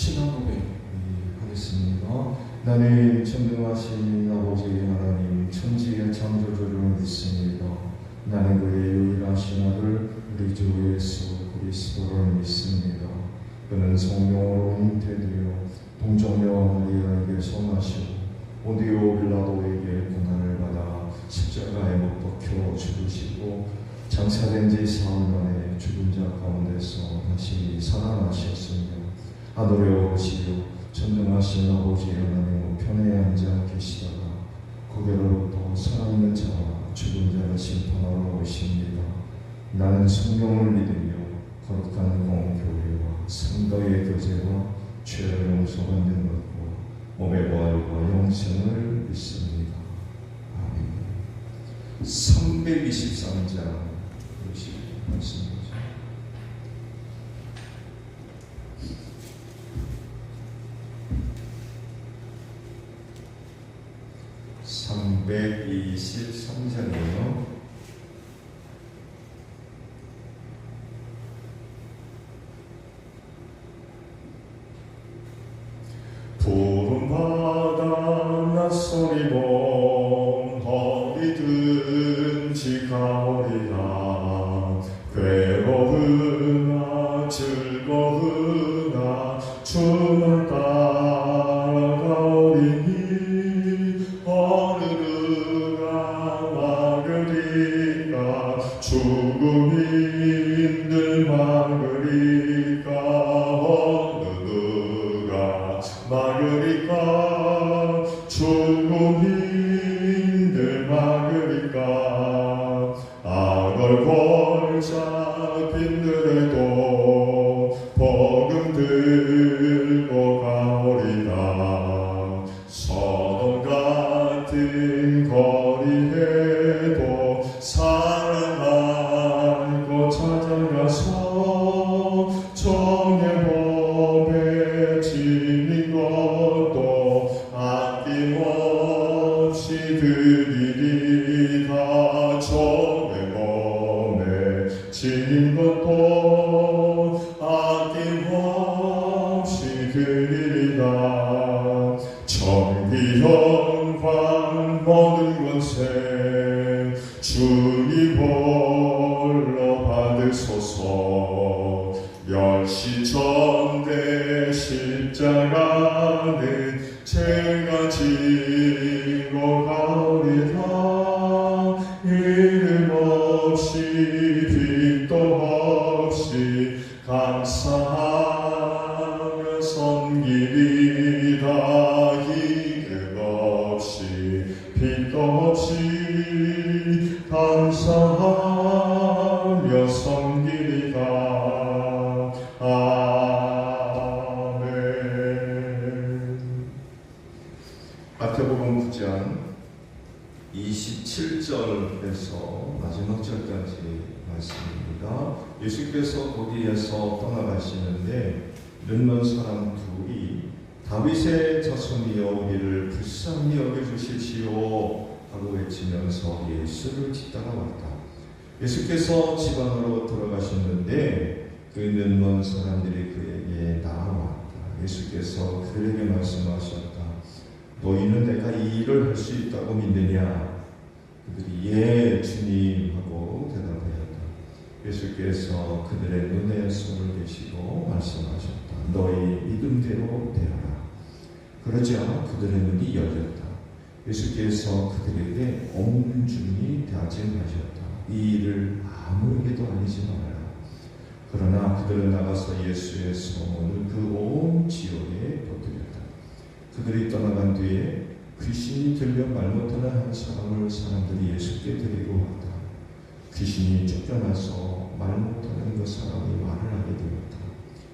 신앙 고백 하겠습니다. 나는 전능하신 아버지 하나님 천지의 창조주를 믿습니다. 나는 그의 유일하신 아들 우리 주 예수 그리스도를 믿습니다. 그는 성령으로 잉태되어 동정녀 마리아에게서 나시고 본디오 빌라도에게 고난을 받아 십자가에 못 박혀 죽으시고 장사된 지 사흘 만에 죽은 자 가운데서 다시 살아나셨으며 하늘에 오시며 전능하신 아버지 하나님 우편에 앉아 계시다가 거기로부터 살아있는 자와 죽은 자를 심판하러 오십니다. 나는 성령을 믿으며 거룩한 공교회와 성도의 교제와 죄를 용서받는 것과 몸의 부활과 영생을 믿습니다. 아멘. 323장 말씀이죠. 323장이요. 푸른 바다 낯선이 먼 어디든지 가오리라. 괴로우나 즐거우나 주만 따라가오리니 어느누가 막으리까 죽음이 힘들 막으리까 어느누가 막으리까 죽음이 힘들 막으리까 악을 골자 빈들에도 복음 들고 가오리다. 서동 같은 거리에도 사랑 알고 찾아가서 정의 법에 지닌 것도 아낌없이 드리리다. 정의 법에 지닌 것도 아낌없이 드리리다. 정의 영광 모든 권세 주님 홀로 받으소서. 멸시전대 십자가는 제가 지고 가오리라. 이름 없이 빛도 없이 감사하며 섬기리라. 이름 없이 빛도 없이 감사하며 섬기리라. 아멘. 마태복음 9장 27절에서 마지막 절까지 말씀입니다. 예수께서 거기에서 떠나가시는데 눈먼 사람 둘이 다윗의 자손이여 우리를 불쌍히 여겨주십시오 하고 외치면서 예수를 뒤따라왔다. 예수께서 집 안으로 들어가셨는데 그 눈먼 사람들이 그에게 나아왔다. 예수께서 그들에게 말씀하셨다. 너희는 내가 이 일을 할 수 있다고 믿느냐? 그들이 예 주님 하고 대답하였다. 예수께서 그들의 눈에 손을 대시고 말씀하셨다. 너희 믿음대로 되어라. 그러자 그들의 눈이 열렸다. 예수께서 그들에게 엄중히 다짐하셨다. 이 일을 아무에게도 알리지 말아라. 그러나 그들은 나가서 예수의 소문을 그 온 지역에 퍼뜨렸다. 그들이 떠나간 뒤에 귀신이 들려 말 못하는 한 사람을 사람들이 예수께 데리고 왔다. 귀신이 쫓겨나서 말 못하는 그 사람이 말을 하게 되었다.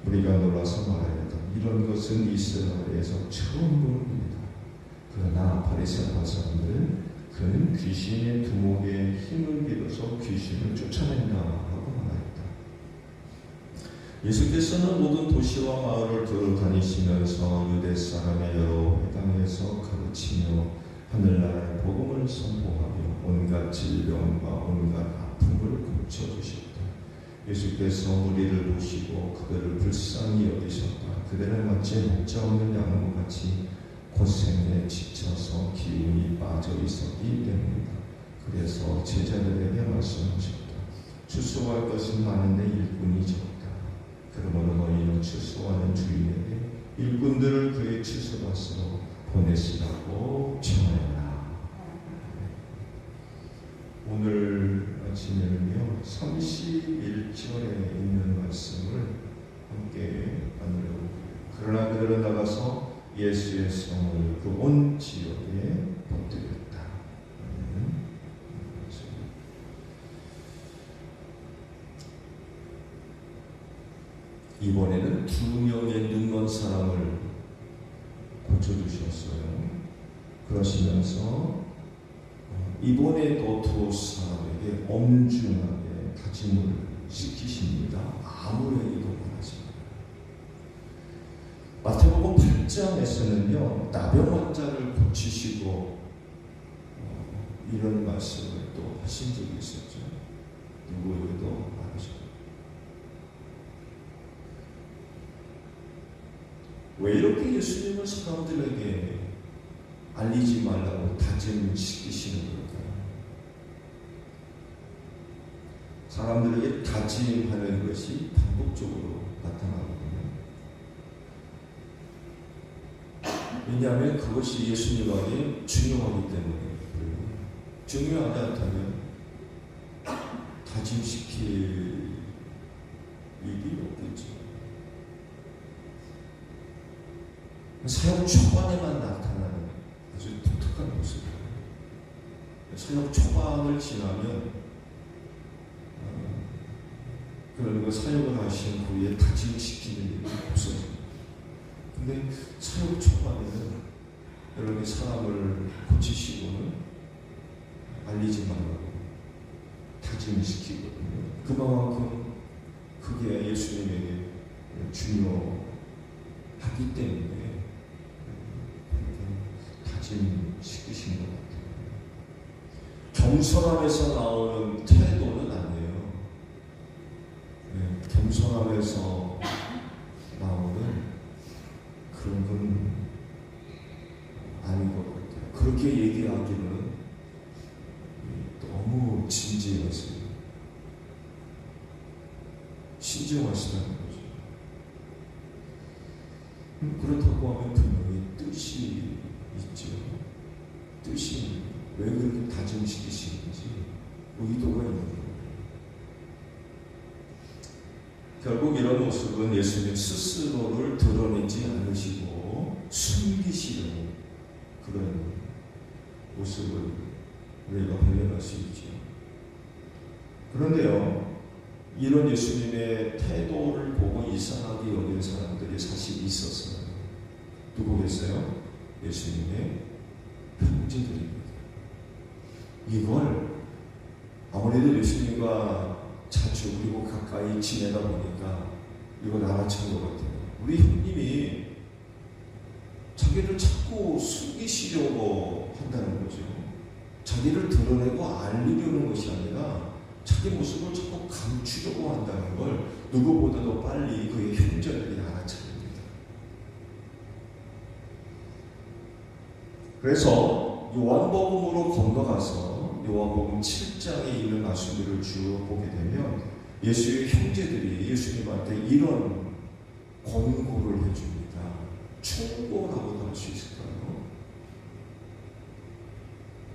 우리가 놀라서 말하였다. 이런 것은 이스라엘에서 처음 보는 일이다. 그러나 바리새파 사람들은 그는 귀신의 두목에 힘을 빌어서 귀신을 쫓아낸다 하고 말하였다. 예수께서는 모든 도시와 마을을 돌아다니시면서 유대 사람의 여러 회당에서 가르치며 하늘나라의 복음을 선포하며 온갖 질병과 온갖 아픔을 고쳐주셨다. 예수께서 우리를 보시고 그들을 불쌍히 여기셨다. 그들은 마치 목자 없는 양과 같이 고생에 지쳐서 기운이 빠져 있었기 때문이다. 그래서 제자들에게 말씀하셨다. 추수할 것은 많은데 일꾼이 적다. 그러므로 너희는 추수하는 주인에게 일꾼들을 그의 추수밭으로 보내시라고 청하였다. 오늘 아침에는요 31절에 있는 말씀을 함께 나누려고. 그러나 그들은 나가서 예수의 성을 그 온 지역에 퍼뜨렸다. 이번에는 2명의 눈먼 사람을 고쳐주셨어요. 그러시면서 이번에도 2 사람에게 엄중하게 다짐을 시키십니다. 아무 얘기도 못하십니다. 마태복음 8장에서는요 나병 환자를 고치시고 이런 말씀을 또 하신 적이 있었죠. 누구에게도 말하셨죠. 왜 이렇게 예수님을 사람들에게 알리지 말라고 다짐시키시는 걸까요? 사람들에게 다짐하는 것이 반복적으로 나타나거든요. 왜냐하면 그것이 예수님에게 중요하기 때문에. 중요하지 않다면 다짐시킬 일이 없겠죠. 사역 초반에만 나타나는 아주 독특한 모습이에요. 사역 초반을 지나면 그런 거 사역을 하신 후에 다짐시키는 일이 없어져요. 근데 사역 초반에는 여러분이 사람을 고치시고는 알리지 말라고 다짐시키거든요. 그만큼 그게 예수님에게 중요하기 때문에 다짐시키신 것 같아요. 겸손함에서 나오는 태도는 아니에요. 겸손함에서 나오는 그런 건 아닌 것 같아요. 그렇게 얘기하기는 너무 진지하세요. 신중하시다는 거죠. 그렇다고 하면 분명히 뜻이 있죠. 뜻이 왜 그렇게 다짐시키시는지 의도가 있는 거예요. 결국 이런 모습은 예수님 스스로를 드러내지 않으시고 숨기시는 그런 모습을 우리가 발견할 수 있죠. 그런데요, 이런 예수님의 태도를 보고 이상하게 여긴 사람들이 사실 있었어요. 누구겠어요? 예수님의 형제들입니다. 이걸 아무래도 예수님과 자주 그리고 가까이 지내다 보니까 이걸 알아챈 것 같아요. 우리 형님이 자기를 자꾸 숨기시려고 한다는 거죠. 자기를 드러내고 알리려는 것이 아니라 자기 모습을 자꾸 감추려고 한다는 걸 누구보다도 빨리 그의 형제들이 알아차립니다. 그래서 요한복음으로 건너가서 요한복음 7장에 있는 말씀들을 쭉 보게 되면 예수의 형제들이 예수님한테 이런 권고를 해줍니다. 충고라고도 할 수 있을까요?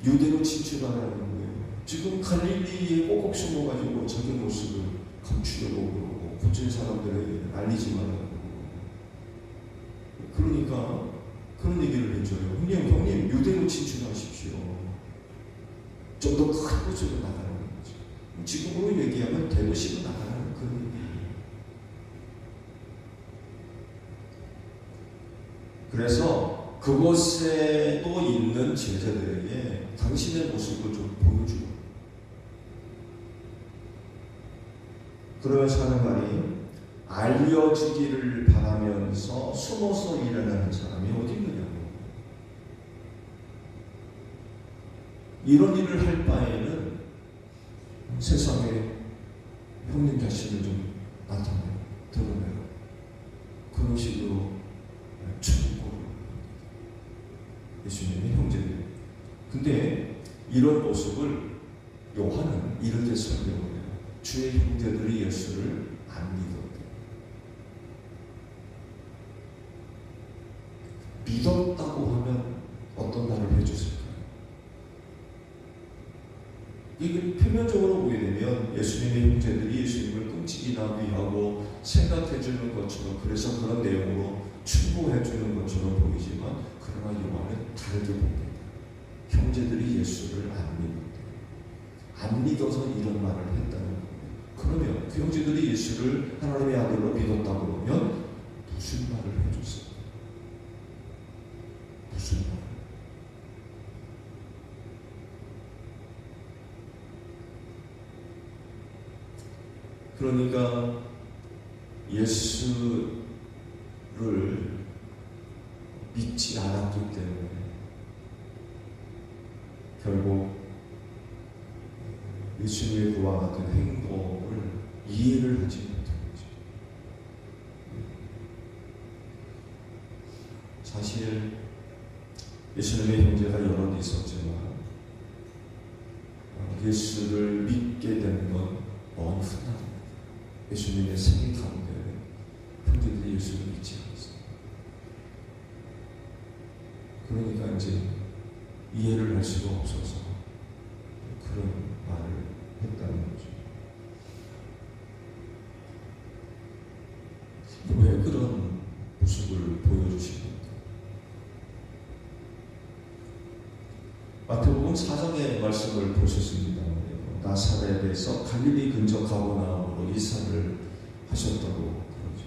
유대로 진출하라는 거예요. 지금 갈릴리에 꼭꼭 숨어가지고 자기 모습을 감추려고 그러고 고친 사람들에게 알리지 말라고 그러고. 그러니까 그런 얘기를 해줘요. 형님 유대로 진출하십시오. 좀 더 큰 곳으로 나가는 거죠. 지금으로 얘기하면 대도시로 나가는 그런 얘기예요. 그래서 그곳에 또 있는 제자들에게 당신의 모습을 좀 보여주고, 그러면서 하는 말이 알려주기를 바라면서 숨어서 일하는 사람이 어디 있느냐고. 이런 일을 할 바에는 세상에 형님 자신을 좀 나타내요. 드러내요. 그런 식으로 충고를 예수님의 형제들. 근데 이런 모습을 요한은 이렇게 설명을 해요. 주의 형제들이 예수를 안 믿었대. 믿었다고 하면 어떤 말을 해줬을까요? 이게 표면적으로 보게 되면 예수님의 형제들이 예수님을 끔찍이나 위하고 생각해주는 것처럼, 그래서 그런 내용으로 충고해주는 것처럼 보이지만, 그러나 요한은 다르게 봅니다. 형제들이 예수를 안 믿는다. 안 믿어서 이런 말을 했다는 겁니다. 그러면 그 형제들이 예수를 하나님의 아들로 믿었다고 그러면 무슨 말을 해줬을까? 무슨 말? 그러니까 예수를 믿지 않았기 때문에 결국 예수님의 그와 같은 행동을 이해를 하지 못한 거죠. 사실 예수님의 형제가 여럿 있었지만 예수를 믿게 된 건 너무 흔합니다. 예수님의 생애 가운데 형제들이 예수를 믿지 않았어요. 그러니까 이제 이해를 할 수가 없어서 그런 말을 했다는 거죠. 왜 그런 모습을 보여주십니까? 마태복음 4장의 말씀을 보셨습니다. 나사렛에서 갈릴리 근처 가버나움으로 이사를 하셨다고 그러죠.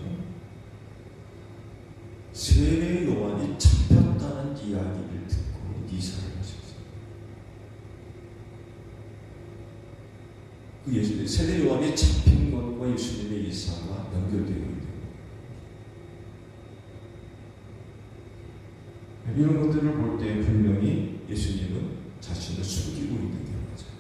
세례 요한이 잡혔다는 이야기를 듣고 이사를 하셨어요. 그 예수님 세례 요한이 잡힌 것과 예수님의 이사가 연결되어 있는 거예요. 이런 것들을 볼 때 분명히 예수님은 자신을 숨기고 있는 게 맞아요.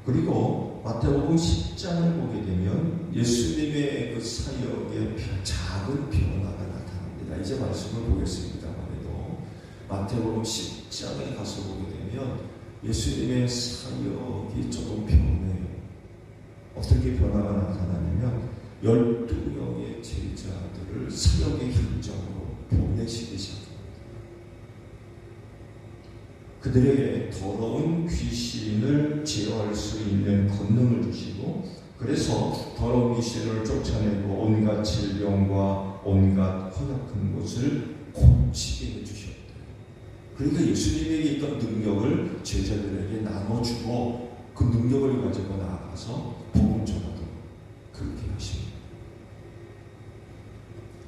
그리고 마태복음 10장을 보게 되면 예수님의 그 사역의 작은 변화가 나타납니다. 이제 말씀을 보겠습니다만에도 마태복음 10장에 가서 보게 되면 예수님의 사역이 조금 변해요. 어떻게 변화가 나타나냐면 12명의 제자들을 사역의 현장으로 보내시기 시작합니다. 그들에게 더러운 귀신을 제어할 수 있는 권능을 주시고, 그래서 더러운 귀신을 쫓아내고 온갖 질병과 온갖 허약한 것을 고치게 해주셨다. 그러니까 예수님에게 있던 능력을 제자들에게 나눠주고 그 능력을 가지고 나아가서 복음 전하도록 그렇게 하십니다.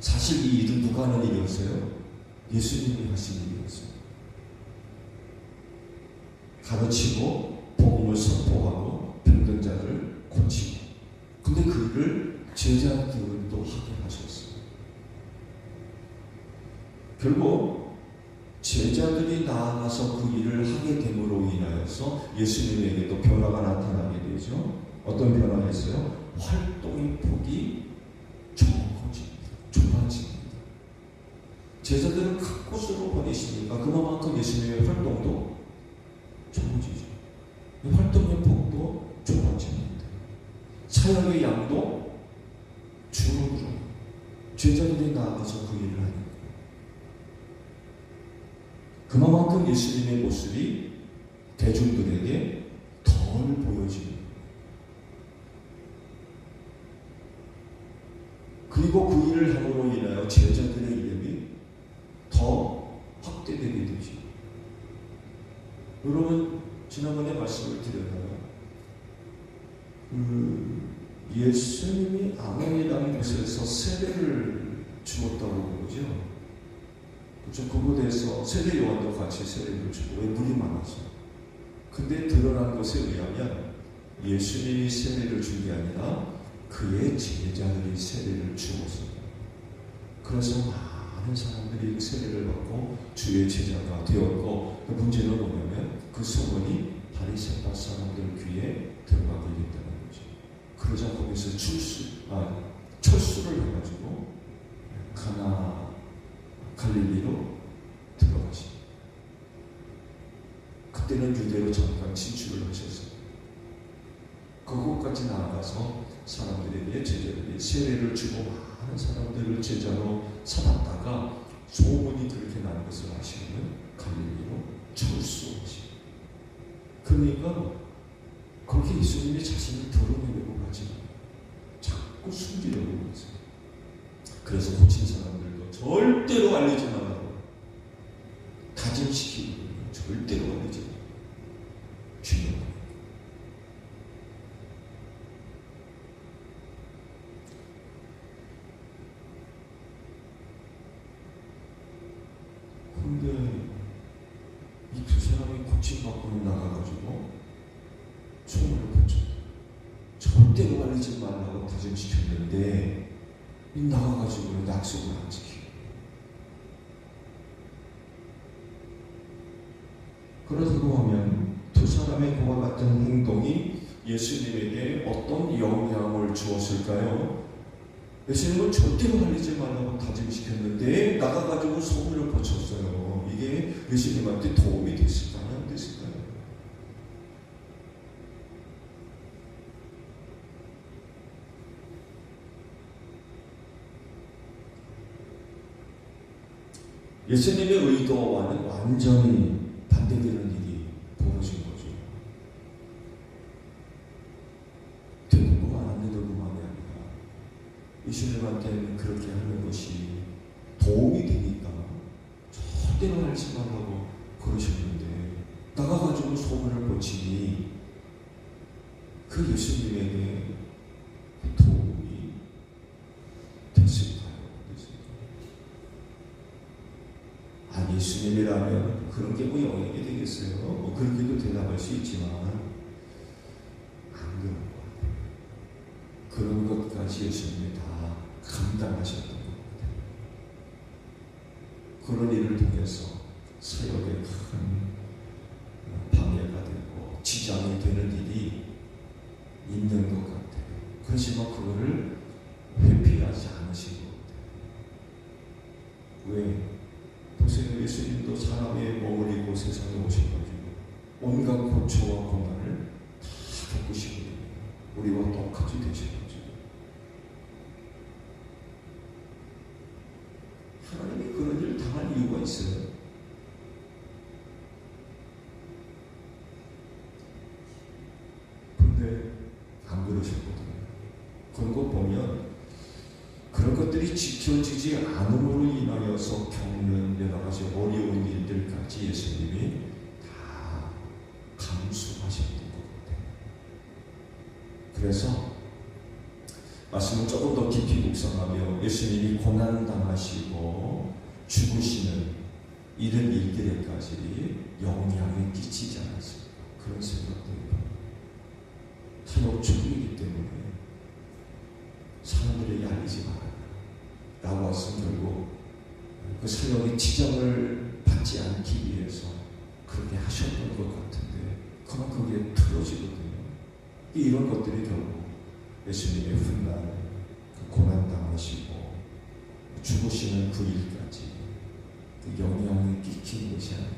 사실 이 일은 누가 하는 일이었어요? 예수님이 하신 일이었어요. 가르치고 복음을 선포하고 병든 자를 고치고. 근데 그 일을 제자들도 하게 하셨어요. 결국 제자들이 나아가서 그 일을 하게 됨으로 인하여서 예수님에게도 변화가 나타나게 되죠. 어떤 변화가 있어요? 활동의 폭이 좁아집니다. 제자들은 큰 곳으로 보내시니까 그만큼 예수님의 활동도 좁아지죠. 활동의 폭도 좁아집니다. 사역의 양도 줄어들어요. 제자들이 나아가서 그 일을 하는 거예요. 그만큼 예수님의 모습이 대중들에게 덜 보여지는 거예요. 그리고 그 일을 함으로 인하여 제자들의 이름이 더 확대되게 되죠. 여러분, 지난번에 말씀을 드렸나요? 예수님이 아몬이라는 곳에서 세례를 주었다고 그러죠. 그렇죠. 그곳에서 세례 요한도 같이 세례를 주고, 왜 물이 많아서. 근데 드러난 것에 의하면 예수님이 세례를 준 게 아니라 그의 제자들이 세례를 주었습니다. 그래서 많은 사람들이 그 세례를 받고 주의 제자가 되었고, 그 문제는 뭐냐면 그 소문이 바리새파 사람들 귀에 들어가게 됐다는 거죠. 그러자 거기서 철수를 해가지고 가나 갈릴리로 들어가시. 그때는 유대로 잠깐 진출을 하셨어요. 그곳까지 나아가서 사람들에게 제자들이 세례를 주고 많은 사람들을 제자로 삼았다가 소문이 그렇게 나는 것을 아시면 갈릴리로 철수하시. 그러니까 그렇게 예수님이 자신을 드러내려고 하지 자꾸 숨기려고 했어요. 그래서 고친 사람들도 절대로 알리지 말라고 다짐시키고 절대로 알리지 말라고 주의하고. 근데 이 두 사람이 고침받고 나가가지고 소문을 붙였다. 절대로 알리지 말라고 다짐시켰는데 나가가지고 약속을 안 지키고. 그러고 하면 두 사람의 그와 같은 행동이 예수님에게 어떤 영향을 주었을까요? 예수님은 절대로 알리지 말라고 다짐시켰는데 나가가지고 소문을 퍼쳤어요. 이게 예수님한테 도움이 됐을까요? 안 됐을까요? 예수님의 의도와는 완전히 반대되는 일이 벌어진 거죠. 되는 거 안 되는 것만이 아니라 예수님한테는 그렇게 하는 것이 도움이 되니까 절대로 하지 말라고 그러셨는데 나가가지고 소문을 퍼치니 그 예수님에게 도움이 됐을까요? 아니, 예수님이라면 그런 게 뭐 영향이 되겠어요? 뭐 그렇게도 대답할 수 있지만 안 그런 것 같아요. 그런 것까지 예수님이 다 감당하셨던 것 같아요. 그런 일을 통해서 사역에 큰 방해가 되고 지장이 되는 일이 있는 것 같아요. 그렇지만 그거를 회피하지 않으신 것 같아요. 왜? 보세요. 예수님도 사람의 몸을 입고 세상에 오셔가지고 온갖 고초와 고난을 다 겪으시거든요. 우리와 똑같이 되셔가지고 하나님이 그런 일을 당할 이유가 있어요. 근데 안 그러셨거든요. 그런 거 보면 그런 것들이 지켜지지 않음으로 인하여서 겪는 여러 가지 어려운 일들까지 예수님이 다 감수하셨던 것 같아요. 그래서 말씀을 조금 더 깊이 묵상하며 예수님이 고난당하시고 죽으시는 이런 일들에까지 영향을 끼치지 않았습니다. 그런 생각도 해요. 사역 중이기 때문에 사람들에게 알리지 마라 라고 했으면 결국 그 사역의 지장을 받지 않기 위해서 그렇게 하셨던 것 같은데 그만큼 그게 틀어지거든요. 이런 것들이 결국 예수님의 훗날 그 고난당하시고 죽으시는 그 일까지 그 영향을 끼친 것이 아닌가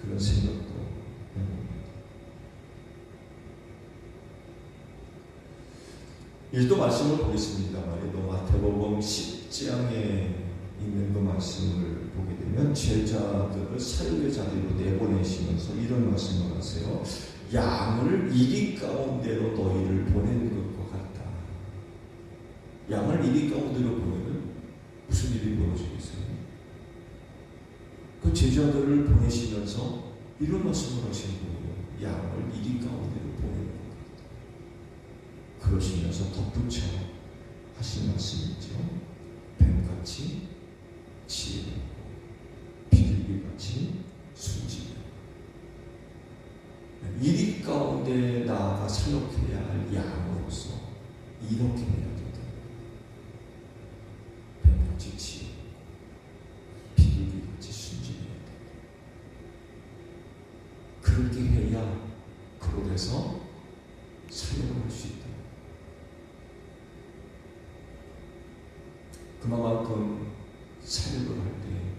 그런 생각도 해봅니다. 일도 말씀을 보겠습니다만 마태복음 10장에 있는 그 말씀을 보게 되면 제자들을 사역의 자리로 내보내시면서 이런 말씀을 하세요. 양을 이리 가운데로 너희를 보내는 것과 같다. 양을 이리 가운데로 보내면 무슨 일이 벌어지겠어요? 그 제자들을 보내시면서 이런 말씀을 하시는 거예요. 양을 이리 가운데로 보내는 것 같다. 그러시면서 덧붙여 하신 말씀이죠. 뱀같이 지혜롭고 비둘기같이 순진하고 이리 가운데 나아가 사역해야 할 양으로서 이렇게 해야 된다. 뱀같이 지혜롭고 비둘기같이 순진해야 된다. 그렇게 가운데서 사역을 할 수 있다. 그만큼 사역을 할 때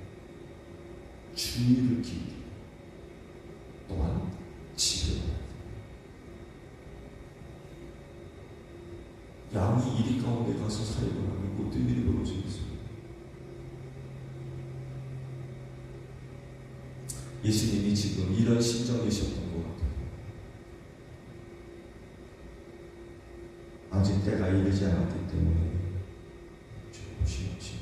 주의를 기울이고 또한 지혜를 양이 이리 가운데 가서 사역을 하면 어떤 일이 벌어져 있습니다. 예수님이 지금 이런 심정이셨던 것 같아요. 아직 때가 이르지 않았기 때문에 조심조심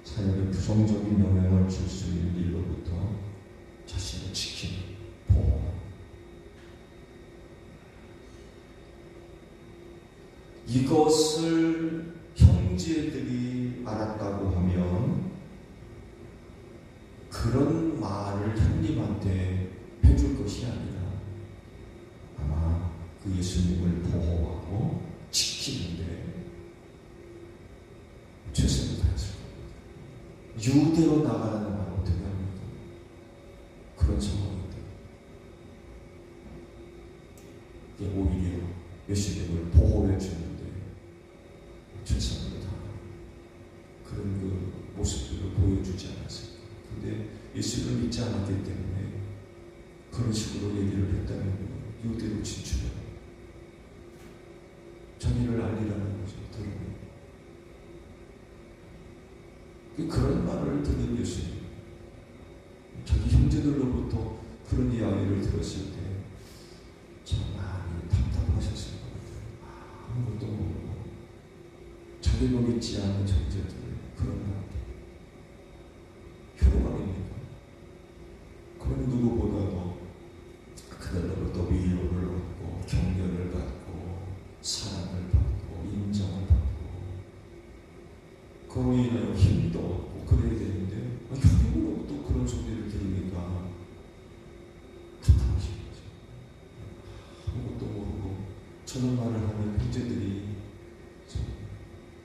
사역에 부정적인 영향을 줄 수 있는 일로부터 자신을 지키는 보호. 이것을 형제들이 알았다고 하면 그런 말을 형님한테 해줄 것이 아니라 아마 그 예수님을 보호하고 지키는데 최선을 다했을 겁니다. 유대로 나가라는 말을 어떻게 합니까? 그런 상황인데 오히려 예수님을 보호해 주는데 최선을 다하는 그런 그 모습들을 보여주지 않았을까. 근데 예수를 믿지 않았기 때문에 그런 식으로 얘기를 했다면 유대로 진출해 정의를 알리라는 거죠. 들으면 그런 말을 듣는 예수님, 자기 형제들로부터 그런 이야기를 들었을 때 참 많이 답답하셨을 것 같아요. 아무것도 모르고 자기도 믿지 않는 형제들 그런 말 효과입니다. 그런 누구보다도 그들로부터 위로를 얻고 격려를 받고 사랑을 받고 인정을 받고 그로 인하여 힘도 얻고 그래야 되는데 형님으로부터 그런 소리를 들으니까 답답하신 거죠. 아무것도 모르고 저런 말을 하는 형제들이 참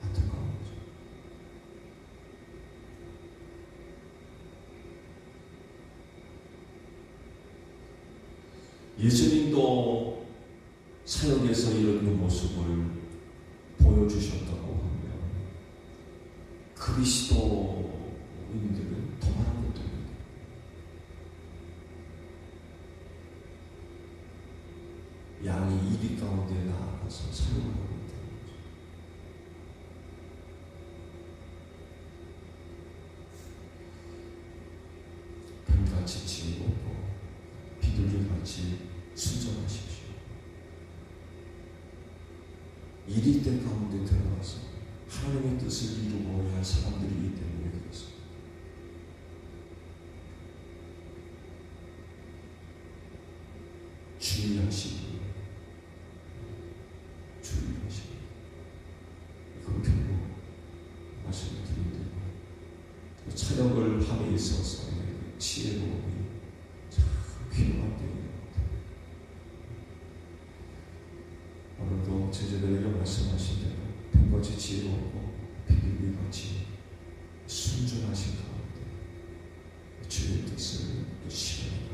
안타까운 거죠. 예수님도 사역에서 이런 모습을 보여주셨다고 하면 그리스도인들은 더 많은 것도 있는데 양이 이리 가운데 나아가서 사역을 하고 있다는 거죠. 뱀같이 지혜롭고 비둘기같이 순종하십시오. 이리 때 가운데 들어가서 하나님의 뜻을 이루어야 할 사람들이기 때문에 그렇습니다. 주의하시기 이건 결국 말씀을 드린 대로 사역을 함에 있어서 지혜로움이 참 필요한 때인 것 같아요. 오늘도 제자들에게 말씀하신 대로 뱀같이 지혜롭고 비둘기같이 순종하신 가운데 주의 뜻을 실현하는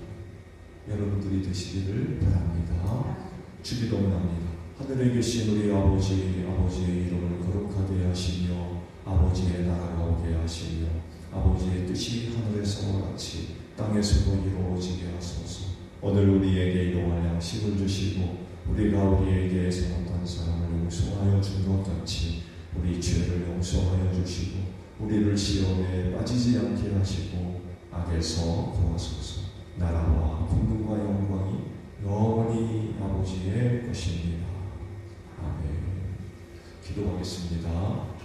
여러분들이 되시기를 바랍니다. 주기도문합니다. 하늘에 계신 우리 아버지, 아버지의 이름을 거룩하게 하시며 아버지의 나라가 오게 하시며 아버지의 뜻이 하늘에서와 같이 땅에서도 이루어지게 하소서. 오늘 우리에게 일용할 양식을 주시고 우리가 우리에게 잘못한 사람을 용서하여 준 것 같이 우리 죄를 용서하여 주시고 우리를 시험에 빠지지 않게 하시고 악에서 구하소서. 나라와 권능과 영광이 영원히 아버지의 것입니다. 아멘. 기도하겠습니다.